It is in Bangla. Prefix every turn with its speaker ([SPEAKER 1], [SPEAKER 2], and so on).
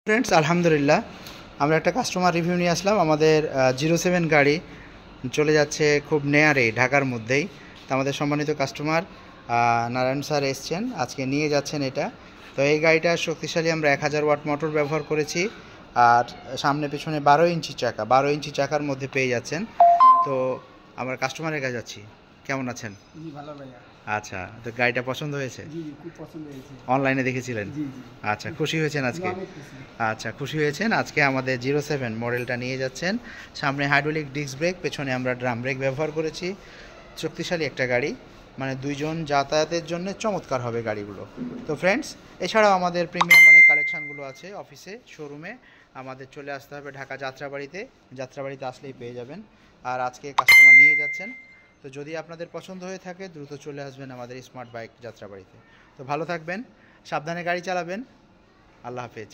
[SPEAKER 1] ফ্রেন্ডস আলহামদুলিল্লাহ আমরা একটা কাস্টমার রিভিউ নিয়ে আসলাম। আমাদের 07 গাড়ি চলে যাচ্ছে খুব নেয়ারে ঢাকার মধ্যেই। তো আমাদের সম্মানিত কাস্টমার নারায়ণ স্যার এসছেন, আজকে নিয়ে যাচ্ছেন এটা। তো এই গাড়িটা শক্তিশালী আমরা 1000 ওয়াট মোটর ব্যবহার করেছি, আর সামনে পেছনে 12 ইঞ্চি চাকা, 12 ইঞ্চি চাকার মধ্যে পেয়ে যাচ্ছেন। তো আমরা কাস্টমারের কাছে যাচ্ছি। কেমন আছেন?
[SPEAKER 2] জি ভালো ভাইয়া।
[SPEAKER 1] আচ্ছা, তো গাড়িটা পছন্দ হয়েছে?
[SPEAKER 2] জি জি খুব পছন্দ হয়েছে।
[SPEAKER 1] অনলাইনে দেখেছিলেন?
[SPEAKER 2] জি জি।
[SPEAKER 1] আচ্ছা, খুশি হয়েছেন আজকে?
[SPEAKER 2] অনেক খুশি।
[SPEAKER 1] আচ্ছা, খুশি হয়েছেন। আজকে আমাদের 07 মডেলটা নিয়ে যাচ্ছেন। সামনে হাইড্রোলিক ডিস্ক ব্রেক, পেছনে আমরা ড্রাম ব্রেক ব্যবহার করেছি। শক্তিশালী একটা গাড়ি, মানে দুইজন যাতায়াতের জন্য চমৎকার হবে গাড়িগুলো। তো ফ্রেন্ডস, এছাড়াও আমাদের প্রিমিয়াম অনেক কালেকশানগুলো আছে অফিসে, শোরুমে। আমাদের চলে আসতে হবে ঢাকা যাত্রাবাড়িতে, যাত্রাবাড়িতে আসলেই পেয়ে যাবেন। আর আজকে কাস্টমার নিয়ে যাচ্ছেন। তো যদি আপনাদের পছন্দ হয়ে থাকে দ্রুত চলে আসবেন আমাদের স্মার্ট বাইক যাত্রাবাড়িতে। তো ভালো থাকবেন, সাবধানে গাড়ি চালাবেন। আল্লাহ হাফেজ।